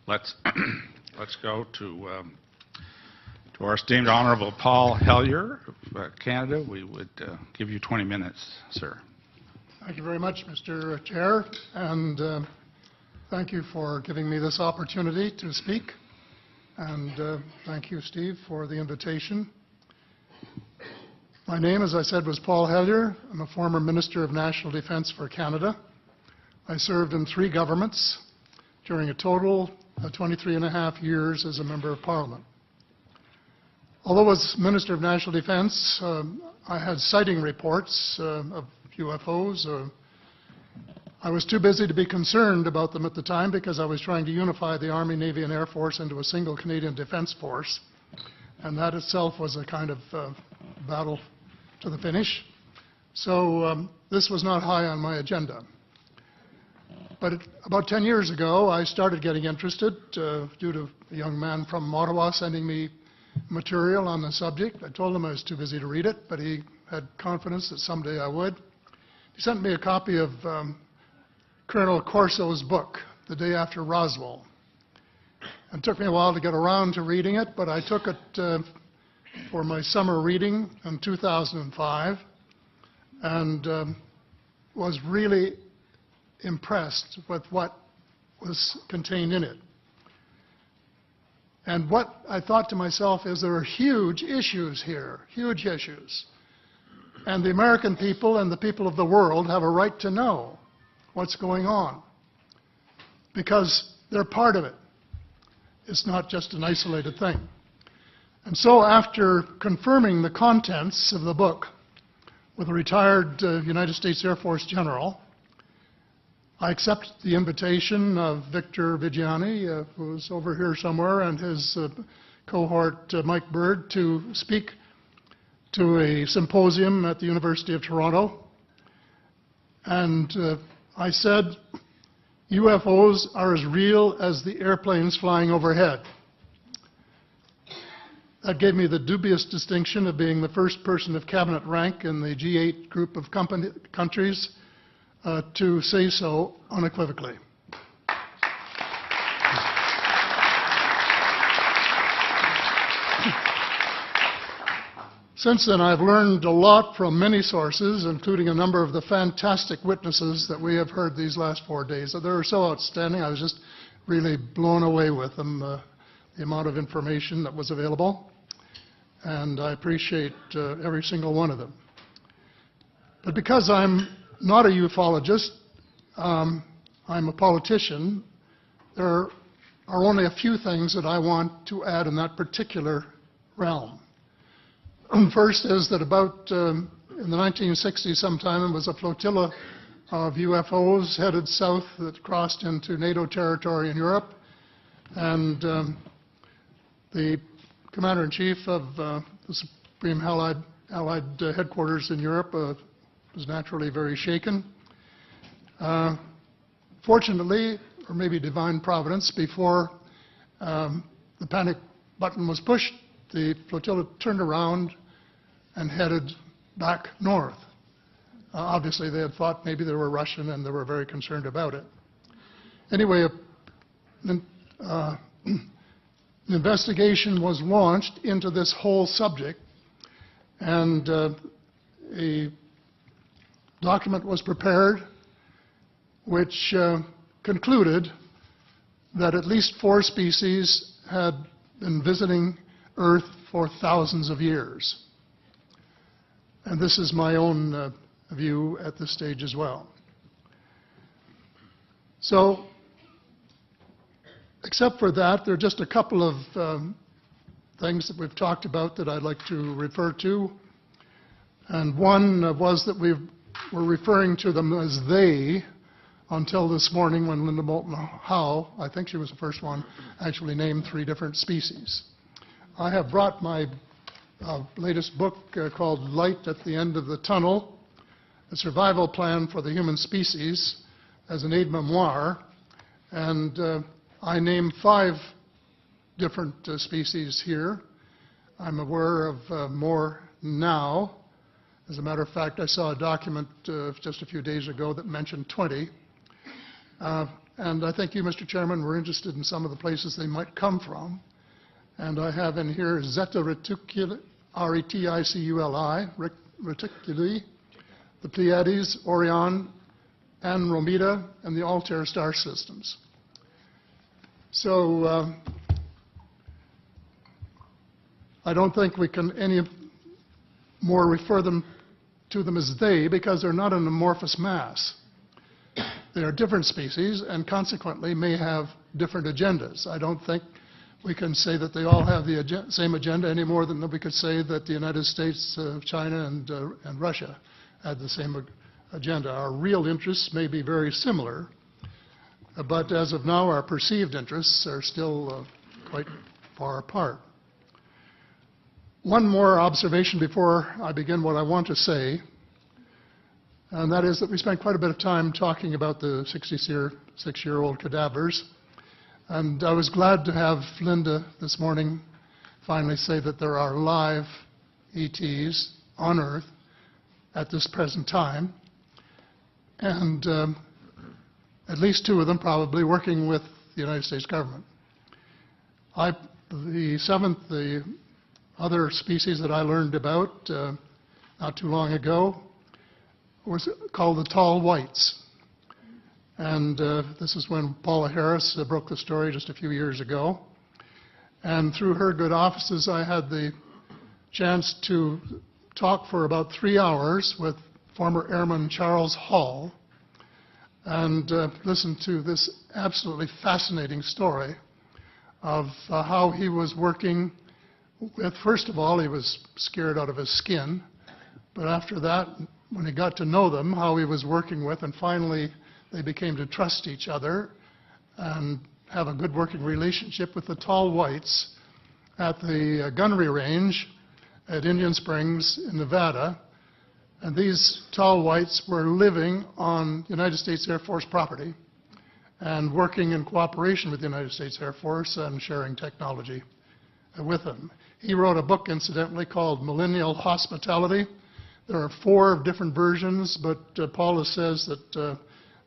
let's let's go to our esteemed Honourable Paul Hellyer of Canada. We would give you 20 minutes, sir. Thank you very much, Mr. Chair, and thank you for giving me this opportunity to speak. And thank you, Steve, for the invitation. My name, as I said, was Paul Hellyer. I'm a former Minister of National Defence for Canada. I served in 3 governments during a total of 23.5 years as a Member of Parliament. Although as Minister of National Defence, I had sighting reports of UFOs. I was too busy to be concerned about them at the time because I was trying to unify the Army, Navy and Air Force into a single Canadian Defence Force. And that itself was a kind of battle to the finish. So this was not high on my agenda. But about 10 years ago, I started getting interested due to a young man from Ottawa sending me material on the subject. I told him I was too busy to read it, but he had confidence that someday I would. He sent me a copy of Colonel Corso's book, The Day After Roswell. It took me a while to get around to reading it, but I took it for my summer reading in 2005 and was really impressed with what was contained in it. And what I thought to myself is there are huge issues here, huge issues. And the American people and the people of the world have a right to know what's going on because they're part of it. It's not just an isolated thing. And so after confirming the contents of the book with a retired United States Air Force general, I accepted the invitation of Victor Vigiani, who's over here somewhere, and his cohort, Mike Bird, to speak to a symposium at the University of Toronto. And I said, UFOs are as real as the airplanes flying overhead. That gave me the dubious distinction of being the first person of cabinet rank in the G8 group of countries to say so unequivocally. Since then, I've learned a lot from many sources, including a number of the fantastic witnesses that we have heard these last 4 days. They were so outstanding, I was just really blown away with them, the amount of information that was available. And I appreciate every single one of them. But because I'm not a ufologist, I'm a politician, there are only a few things that I want to add in that particular realm. First is that about in the 1960s sometime, there was a flotilla of UFOs headed south that crossed into NATO territory in Europe. And the Commander-in-Chief of the Supreme Allied Headquarters in Europe was naturally very shaken. Fortunately, or maybe divine providence, before the panic button was pushed, the flotilla turned around and headed back north. Obviously, they had thought maybe they were Russian and they were very concerned about it. Anyway, an investigation was launched into this whole subject, and a document was prepared which concluded that at least 4 species had been visiting Earth for thousands of years. And this is my own view at this stage as well. So, except for that, there are just a couple of things that we've talked about that I'd like to refer to. And one was that we were referring to them as they until this morning when Linda Moulton Howe, I think she was the first one, actually named 3 different species. I have brought my latest book called Light at the End of the Tunnel, A Survival Plan for the Human Species, as an aide-memoire, and I name 5 different species here. I'm aware of more now. As a matter of fact, I saw a document just a few days ago that mentioned 20. And I think you, Mr. Chairman, were interested in some of the places they might come from. And I have in here Zeta Reticuli, R-E-T-I-C-U-L-I, Reticuli, the Pleiades, Orion, Andromeda, and the Altair star systems. So I don't think we can any more refer to them as they, because they're not an amorphous mass. They are different species and consequently may have different agendas. I don't think we can say that they all have the same agenda any more than we could say that the United States, China, and Russia had the same agenda. Our real interests may be very similar, but as of now, our perceived interests are still quite far apart. One more observation before I begin what I want to say, and that is that we spent quite a bit of time talking about the 66-year-old cadavers. And I was glad to have Linda this morning finally say that there are live ETs on Earth at this present time, and at least 2 of them probably working with the United States government. The other species that I learned about not too long ago was called the tall whites. And this is when Paula Harris broke the story just a few years ago. And through her good offices, I had the chance to talk for about 3 hours with former Airman Charles Hall and listen to this absolutely fascinating story of how he was working with, first of all, he was scared out of his skin, but after that, when he got to know them, how he was working with, and finally they became to trust each other and have a good working relationship with the tall whites at the gunnery range at Indian Springs in Nevada. And these tall whites were living on United States Air Force property and working in cooperation with the United States Air Force and sharing technology with them. He wrote a book, incidentally, called Millennial Hospitality. There are 4 different versions, but Paula says that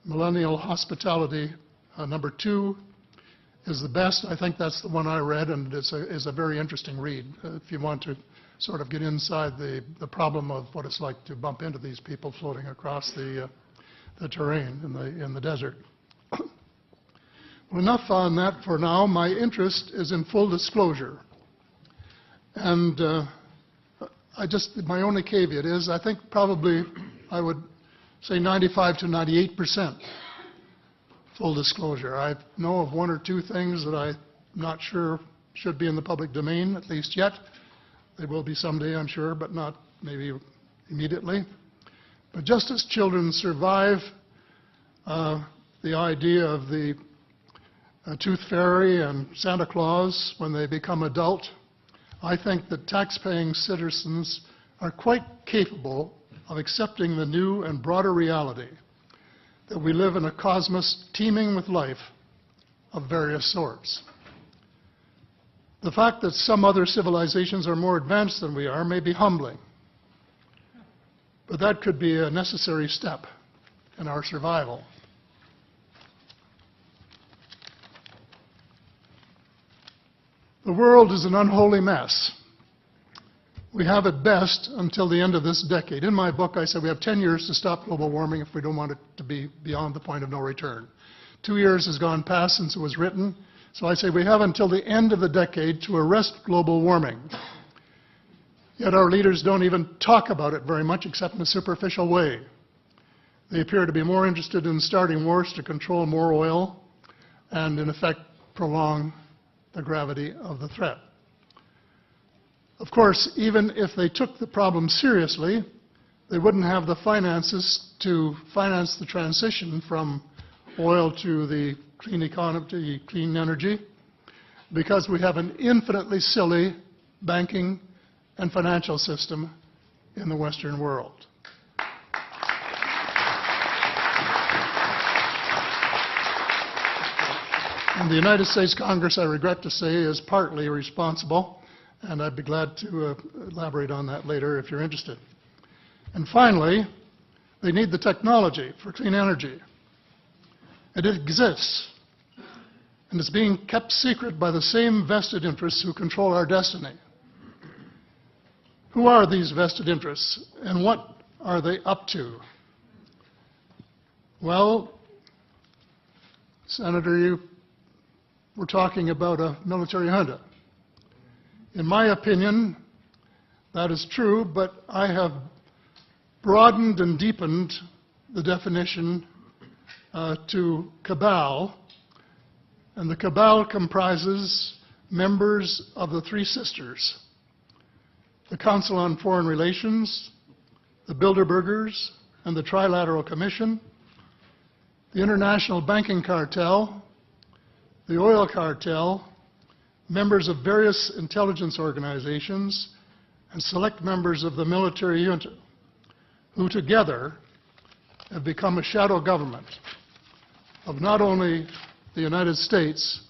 Millennial Hospitality number 2 is the best. I think that's the one I read, and it's a very interesting read if you want to sort of get inside the problem of what it's like to bump into these people floating across the terrain in the desert. Well, enough on that for now. My interest is in full disclosure. And my only caveat is I think probably I would say 95 to 98% full disclosure. I know of 1 or 2 things that I'm not sure should be in the public domain, at least yet. They will be someday, I'm sure, but not maybe immediately. But just as children survive the idea of the Tooth Fairy and Santa Claus when they become adult, I think that tax-paying citizens are quite capable of accepting the new and broader reality that we live in a cosmos teeming with life of various sorts. The fact that some other civilizations are more advanced than we are may be humbling, but that could be a necessary step in our survival. The world is an unholy mess. We have it best until the end of this decade. In my book, I said we have 10 years to stop global warming if we don't want it to be beyond the point of no return. 2 years has gone past since it was written, so I say we have until the end of the decade to arrest global warming. Yet our leaders don't even talk about it very much except in a superficial way. They appear to be more interested in starting wars to control more oil and, in effect, prolong the gravity of the threat. Of course, even if they took the problem seriously, they wouldn't have the finances to finance the transition from oil to the clean economy, to clean energy, because we have an infinitely silly banking and financial system in the Western world. And the United States Congress, I regret to say, is partly responsible, and I'd be glad to elaborate on that later if you're interested. And finally, they need the technology for clean energy. It exists, and it's being kept secret by the same vested interests who control our destiny. Who are these vested interests, and what are they up to? Well, Senator, you were talking about a military junta. In my opinion, that is true, but I have broadened and deepened the definition to cabal, and the cabal comprises members of the Three Sisters: the Council on Foreign Relations, the Bilderbergers and the Trilateral Commission, the International Banking Cartel, the Oil Cartel, members of various intelligence organizations, and select members of the military junta, who together have become a shadow government of not only the United States,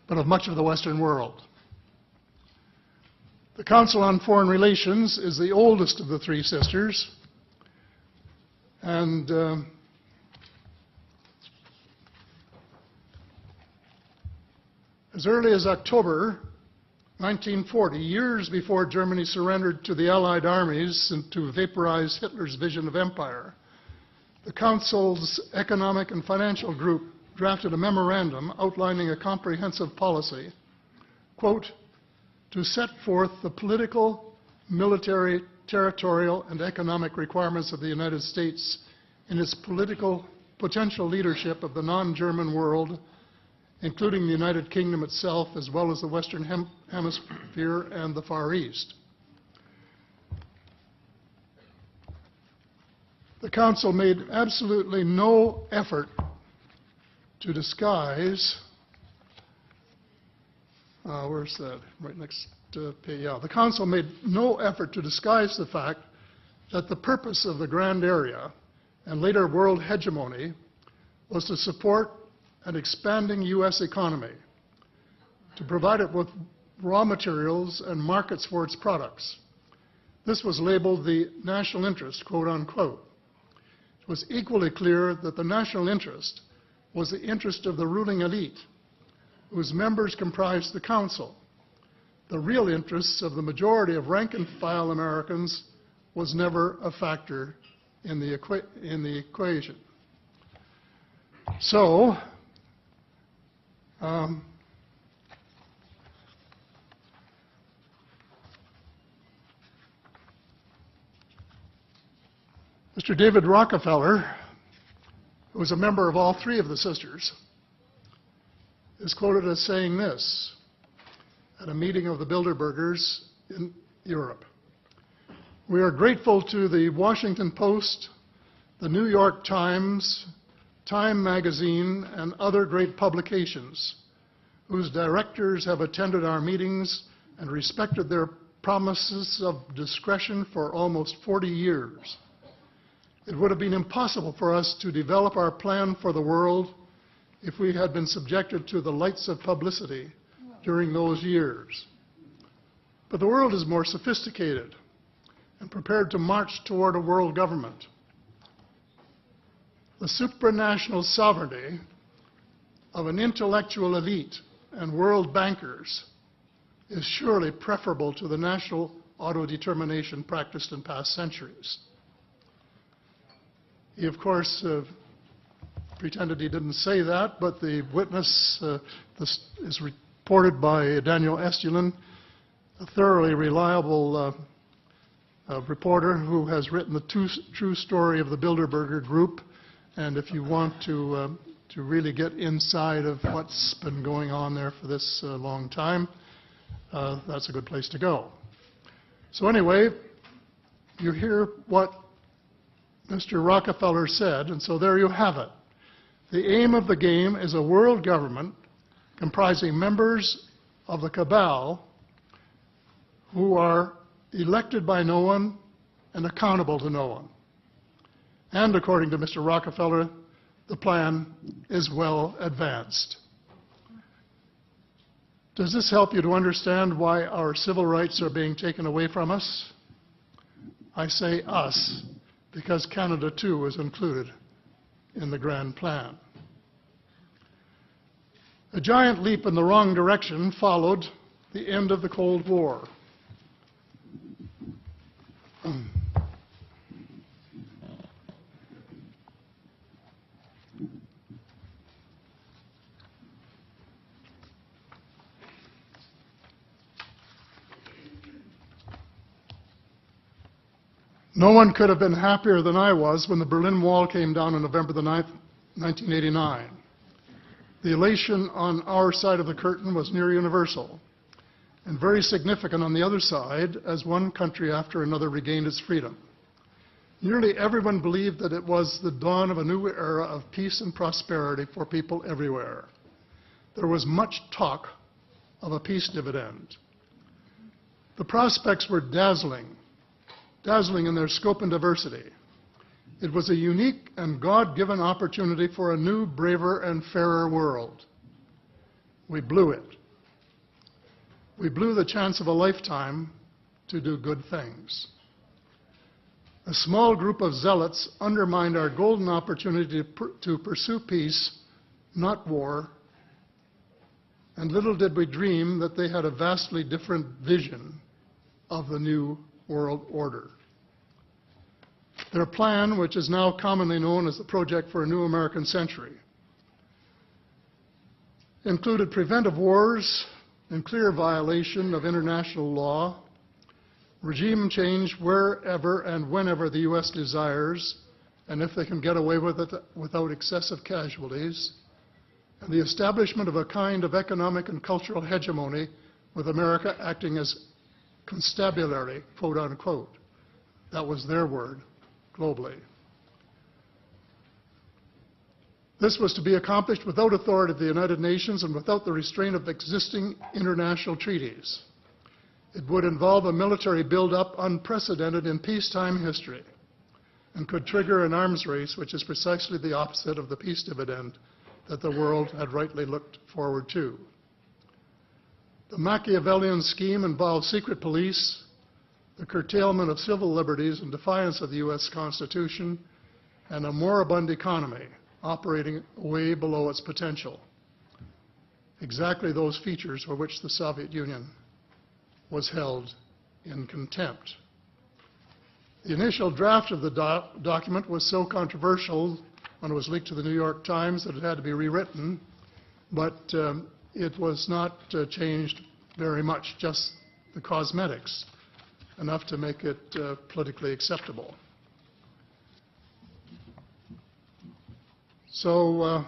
but of much of the Western world. The Council on Foreign Relations is the oldest of the Three Sisters, and as early as October 1940, years before Germany surrendered to the Allied armies and to vaporize Hitler's vision of empire, the Council's Economic and Financial Group drafted a memorandum outlining a comprehensive policy, quote, to set forth the political, military, territorial, and economic requirements of the United States in its political potential leadership of the non-German world, including the United Kingdom itself, as well as the Western Hemisphere and the Far East. The Council made absolutely no effort to disguise, where's that? Right next page, yeah. The Council made no effort to disguise the fact that the purpose of the Grand Area and later world hegemony was to support an expanding U.S. economy, to provide it with raw materials and markets for its products. This was labeled the national interest, quote unquote. It was equally clear that the national interest was the interest of the ruling elite, whose members comprised the Council. The real interests of the majority of rank-and-file Americans was never a factor in the equation. So, Mr. David Rockefeller, who was a member of all three of the sisters, is quoted as saying this at a meeting of the Bilderbergers in Europe. We are grateful to the Washington Post, the New York Times, Time magazine, and other great publications whose directors have attended our meetings and respected their promises of discretion for almost 40 years. It would have been impossible for us to develop our plan for the world if we had been subjected to the lights of publicity during those years. But the world is more sophisticated and prepared to march toward a world government. The supranational sovereignty of an intellectual elite and world bankers is surely preferable to the national autodetermination practiced in past centuries. He, of course, pretended he didn't say that, but the witness this is reported by Daniel Estulin, a thoroughly reliable reporter who has written the true story of the Bilderberger Group. And if you want to really get inside of what's been going on there for this long time, that's a good place to go. So anyway, you hear what Mr. Rockefeller said, and so there you have it. The aim of the game is a world government comprising members of the cabal who are elected by no one and accountable to no one. And according to Mr. Rockefeller, the plan is well advanced. Does this help you to understand why our civil rights are being taken away from us? I say us, because Canada too is included in the grand plan. A giant leap in the wrong direction followed the end of the Cold War. No one could have been happier than I was when the Berlin Wall came down on November the 9th, 1989. The elation on our side of the curtain was near universal, and very significant on the other side as one country after another regained its freedom. Nearly everyone believed that it was the dawn of a new era of peace and prosperity for people everywhere. There was much talk of a peace dividend. The prospects were dazzling in their scope and diversity. It was a unique and God-given opportunity for a new, braver, and fairer world. We blew it. We blew the chance of a lifetime to do good things. A small group of zealots undermined our golden opportunity to pursue peace, not war, and little did we dream that they had a vastly different vision of the new world order. Their plan, which is now commonly known as the Project for a New American Century, included preventive wars in clear violation of international law, regime change wherever and whenever the U.S. desires, and if they can get away with it without excessive casualties, and the establishment of a kind of economic and cultural hegemony with America acting as constabulary, quote unquote. That was their word, globally. This was to be accomplished without authority of the United Nations and without the restraint of existing international treaties. It would involve a military buildup unprecedented in peacetime history and could trigger an arms race, which is precisely the opposite of the peace dividend that the world had rightly looked forward to. The Machiavellian scheme involved secret police, the curtailment of civil liberties in defiance of the U.S. Constitution, and a moribund economy operating way below its potential. Exactly those features for which the Soviet Union was held in contempt. The initial draft of the document was so controversial when it was leaked to the New York Times that it had to be rewritten, but it was not changed very much, just the cosmetics, enough to make it politically acceptable. So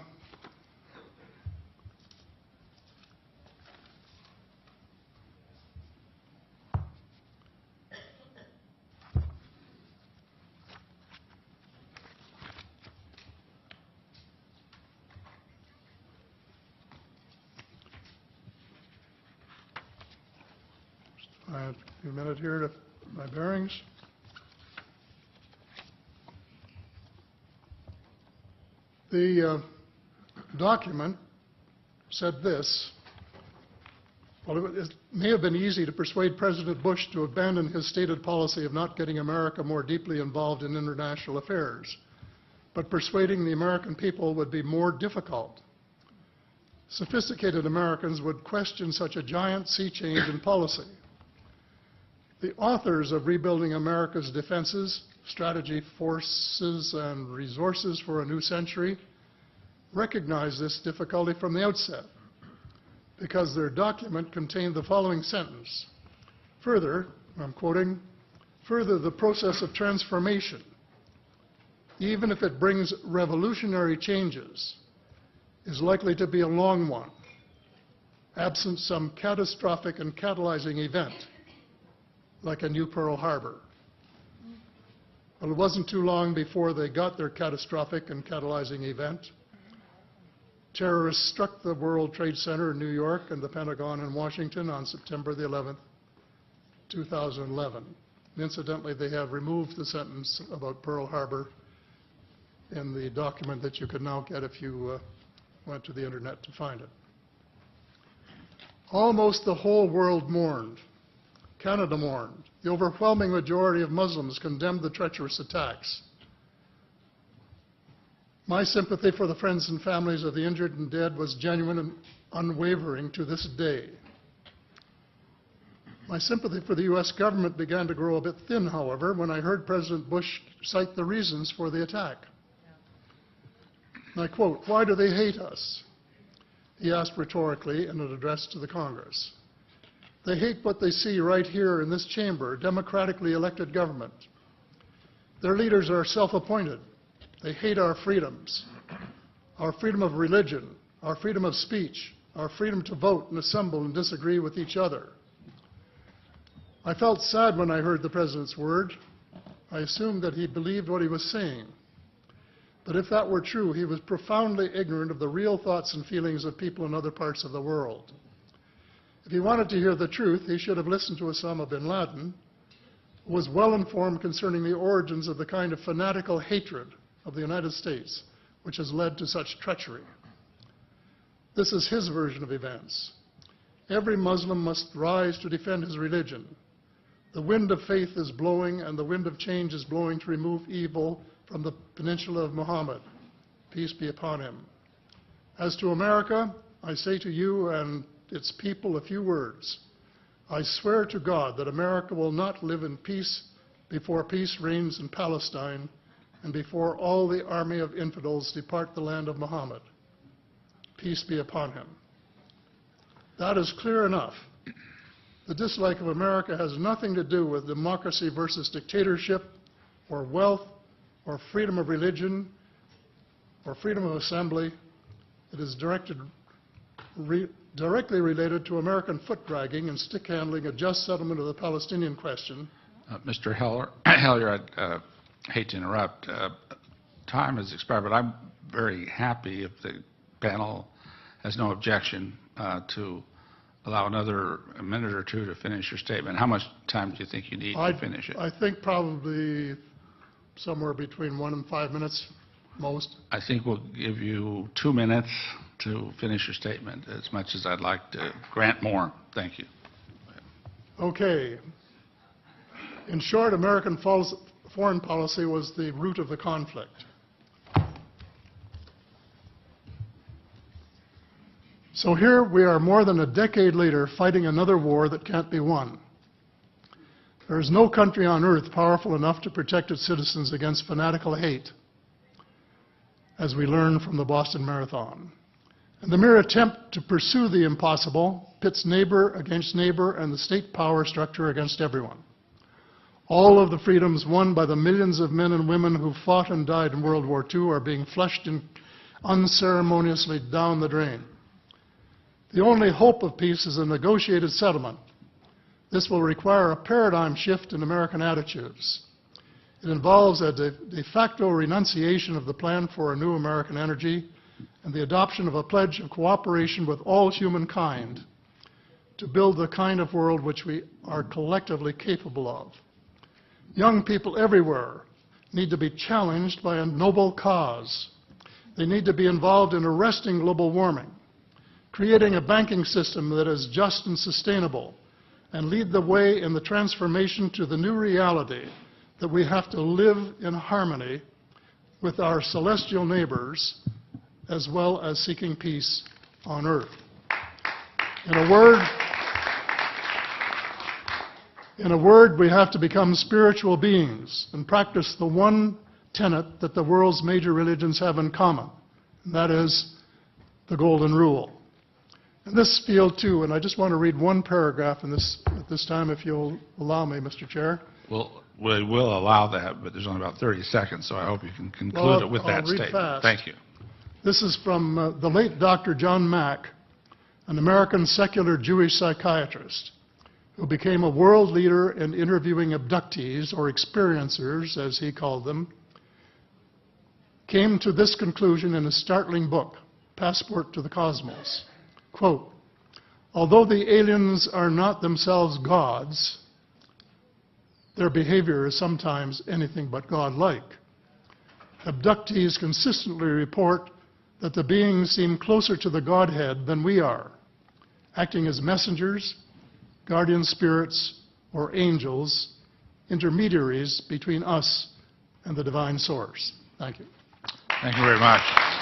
I have a few minutes here to my bearings. The document said this: well, it may have been easy to persuade President Bush to abandon his stated policy of not getting America more deeply involved in international affairs, but persuading the American people would be more difficult. Sophisticated Americans would question such a giant sea change in policy. The authors of Rebuilding America's Defenses, Strategy, Forces, and Resources for a New Century recognized this difficulty from the outset because their document contained the following sentence. Further, I'm quoting, further, the process of transformation, even if it brings revolutionary changes, is likely to be a long one, absent some catastrophic and catalyzing event, like a new Pearl Harbor. Well, it wasn't too long before they got their catastrophic and catalyzing event. Terrorists struck the World Trade Center in New York and the Pentagon in Washington on September the 11th, 2011. Incidentally, they have removed the sentence about Pearl Harbor in the document that you could now get if you went to the internet to find it. Almost the whole world mourned. Canada mourned. The overwhelming majority of Muslims condemned the treacherous attacks. My sympathy for the friends and families of the injured and dead was genuine and unwavering to this day. My sympathy for the U.S. government began to grow a bit thin, however, when I heard President Bush cite the reasons for the attack. And I quote, "Why do they hate us?" he asked rhetorically in an address to the Congress. "They hate what they see right here in this chamber, democratically elected government. Their leaders are self-appointed. They hate our freedoms, our freedom of religion, our freedom of speech, our freedom to vote and assemble and disagree with each other." I felt sad when I heard the President's word. I assumed that he believed what he was saying. But if that were true, he was profoundly ignorant of the real thoughts and feelings of people in other parts of the world. If he wanted to hear the truth, he should have listened to Osama bin Laden, who was well informed concerning the origins of the kind of fanatical hatred of the United States which has led to such treachery. This is his version of events. Every Muslim must rise to defend his religion. The wind of faith is blowing, and the wind of change is blowing to remove evil from the peninsula of Muhammad. Peace be upon him. As to America, I say to you and its people a few words. I swear to God that America will not live in peace before peace reigns in Palestine and before all the army of infidels depart the land of Muhammad. Peace be upon him. That is clear enough. The dislike of America has nothing to do with democracy versus dictatorship, or wealth, or freedom of religion, or freedom of assembly. It is directly related to American foot-dragging and stick-handling a just settlement of the Palestinian question. Mr. Hellyer, I'd hate to interrupt. Time has expired, but I'm very happy if the panel has no objection to allow another minute or two to finish your statement. How much time do you think you need to finish it? I think probably somewhere between 1 and 5 minutes, most. I think we'll give you 2 minutes to finish your statement, as much as I'd like to grant more. Thank you. Okay. In short, American foreign policy was the root of the conflict. So here we are more than a decade later fighting another war that can't be won. There is no country on earth powerful enough to protect its citizens against fanatical hate, as we learned from the Boston Marathon. And the mere attempt to pursue the impossible pits neighbor against neighbor and the state power structure against everyone. All of the freedoms won by the millions of men and women who fought and died in World War II are being flushed unceremoniously down the drain. The only hope of peace is a negotiated settlement. This will require a paradigm shift in American attitudes. It involves a de facto renunciation of the plan for a new American energy and the adoption of a pledge of cooperation with all humankind to build the kind of world which we are collectively capable of. Young people everywhere need to be challenged by a noble cause. They need to be involved in arresting global warming, creating a banking system that is just and sustainable, and lead the way in the transformation to the new reality that we have to live in harmony with our celestial neighbors, as well as seeking peace on earth. In a word, we have to become spiritual beings and practice the one tenet that the world's major religions have in common, and that is the Golden Rule. In this field, too, and I just want to read one paragraph at this time, if you'll allow me, Mr. Chair. Well, we will allow that, but there's only about 30 seconds, so I hope you can conclude it with that statement. Fast. Thank you. This is from the late Dr. John Mack, an American secular Jewish psychiatrist who became a world leader in interviewing abductees, or experiencers, as he called them, came to this conclusion in a startling book, Passport to the Cosmos. Quote, although the aliens are not themselves gods, their behavior is sometimes anything but godlike. Abductees consistently report that the beings seem closer to the Godhead than we are, acting as messengers, guardian spirits, or angels, intermediaries between us and the divine source. Thank you. Thank you very much.